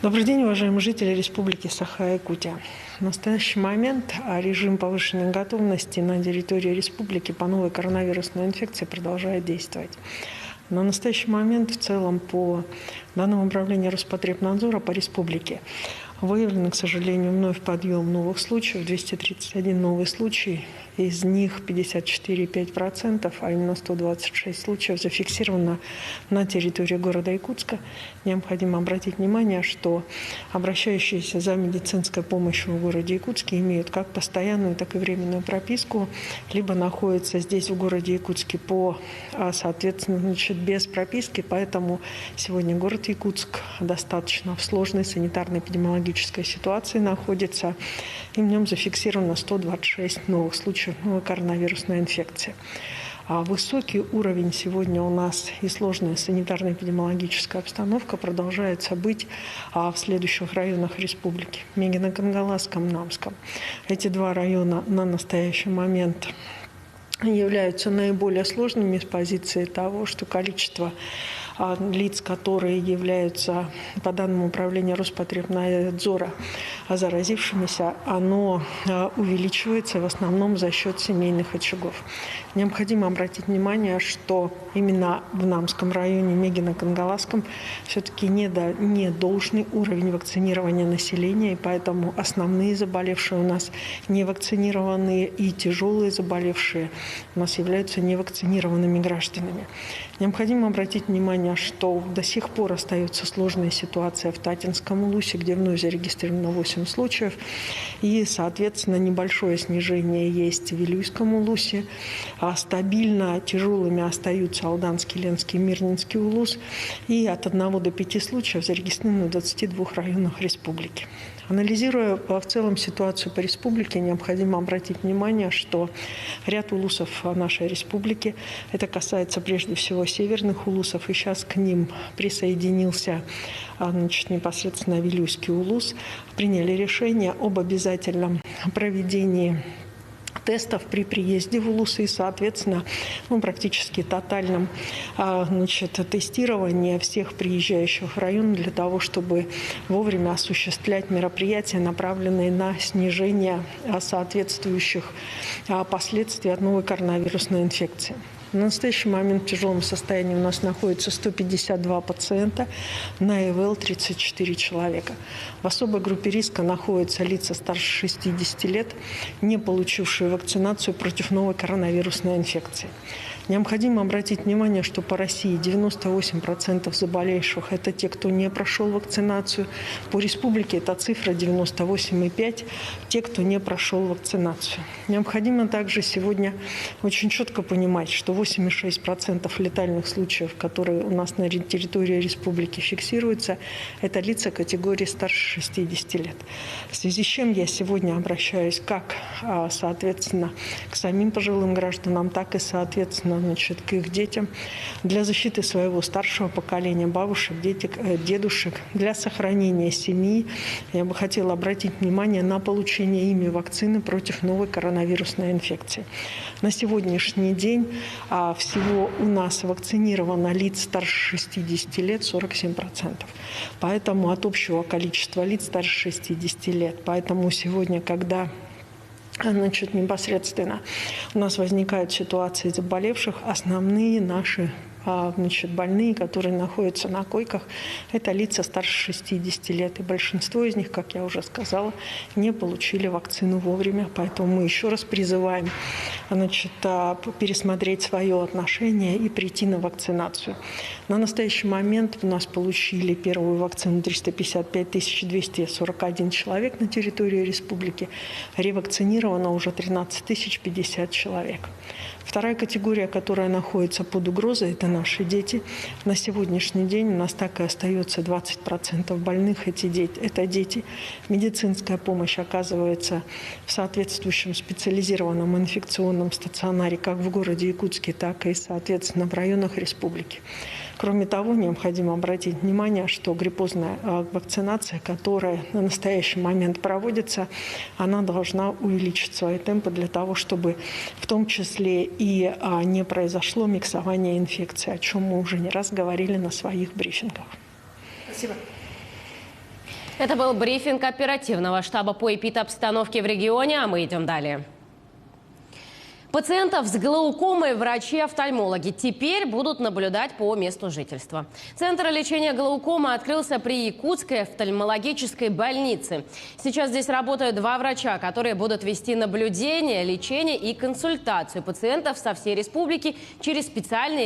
Добрый день, уважаемые жители Республики Саха-Якутия. В настоящий момент режим повышенной готовности на территории республики по новой коронавирусной инфекции продолжает действовать. На настоящий момент в целом по данному управлению Роспотребнадзора по республике выявлено, к сожалению, вновь подъем новых случаев, 231 новый случай, из них 54,5%, а именно 126 случаев зафиксировано на территории города Якутска. Необходимо обратить внимание, что обращающиеся за медицинской помощью в городе Якутске имеют как постоянную, так и временную прописку, либо находятся здесь в городе Якутске соответственно, без прописки, поэтому сегодня город Якутск достаточно в сложной санитарно-эпидемиологической ситуации находится, и в нем зафиксировано 126 новых случаев новой коронавирусной инфекции. Высокий уровень сегодня у нас и сложная санитарно-эпидемиологическая обстановка продолжается быть в следующих районах республики: Мегино-Кангаласском, Намском. Эти два района на настоящий момент являются наиболее сложными с позиции того, что количество лиц, которые являются по данному управлению Роспотребнадзора заразившимися, оно увеличивается в основном за счет семейных очагов. Необходимо обратить внимание, что именно в Намском районе, Мегино-Кангаласском, все-таки не должный уровень вакцинирования населения, и поэтому основные заболевшие у нас не вакцинированные и тяжелые заболевшие у нас являются невакцинированными гражданами. Необходимо обратить внимание, что до сих пор остается сложная ситуация в Татинском улусе, где вновь зарегистрировано 8 случаев, и, соответственно, небольшое снижение есть в Вилюйском улусе. Стабильно тяжелыми остаются Алданский, Ленский, Мирнинский улус, и от 1 до 5 случаев зарегистрировано в 22 районах республики. Анализируя в целом ситуацию по республике, необходимо обратить внимание, что ряд улусов нашей республики, это касается прежде всего северных улусов, и сейчас к ним присоединился непосредственно Вилюйский улус, приняли решение об обязательном проведении тестов при приезде в улусы и, соответственно, практически тотальном тестировании всех приезжающих в район для того, чтобы вовремя осуществлять мероприятия, направленные на снижение соответствующих последствий от новой коронавирусной инфекции. На настоящий момент в тяжелом состоянии у нас находится 152 пациента, на ИВЛ 34 человека. В особой группе риска находятся лица старше 60 лет, не получившие вакцинацию против новой коронавирусной инфекции. Необходимо обратить внимание, что по России 98% заболевших – это те, кто не прошел вакцинацию. По республике эта цифра 98,5% – те, кто не прошел вакцинацию. Необходимо также сегодня очень четко понимать, что 86% летальных случаев, которые у нас на территории республики фиксируются, это лица категории старше 60 лет. В связи с чем я сегодня обращаюсь как, соответственно, к самим пожилым гражданам, так и, соответственно, к их детям, для защиты своего старшего поколения, бабушек, дедушек, для сохранения семьи. Я бы хотела обратить внимание на получение ими вакцины против новой коронавирусной инфекции. На сегодняшний день всего у нас вакцинировано лиц старше 60 лет 47%. Поэтому от общего количества лиц старше 60 лет. Поэтому сегодня, когда непосредственно у нас возникают ситуации заболевших, основные наши больные, которые находятся на койках, это лица старше 60 лет. И большинство из них, как я уже сказала, не получили вакцину вовремя. Поэтому мы еще раз призываем пересмотреть свое отношение и прийти на вакцинацию. На настоящий момент у нас получили первую вакцину 355 241 человек на территории республики. Ревакцинировано уже 13 050 человек. Вторая категория, которая находится под угрозой, это наши дети. На сегодняшний день у нас так и остается 20% больных. Это дети. Медицинская помощь оказывается в соответствующем специализированном инфекционном стационаре как в городе Якутске, так и, соответственно, в районах республики. Кроме того, необходимо обратить внимание, что гриппозная вакцинация, которая на настоящий момент проводится, она должна увеличить свои темпы для того, чтобы в том числе и не произошло миксование инфекций, о чем мы уже не раз говорили на своих брифингах. Спасибо. Это был брифинг оперативного штаба по эпидобстановке в регионе, а мы идем далее. Пациентов с глаукомой врачи-офтальмологи теперь будут наблюдать по месту жительства. Центр лечения глаукомы открылся при Якутской офтальмологической больнице. Сейчас здесь работают 2 врача, которые будут вести наблюдение, лечение и консультацию пациентов со всей республики через специальные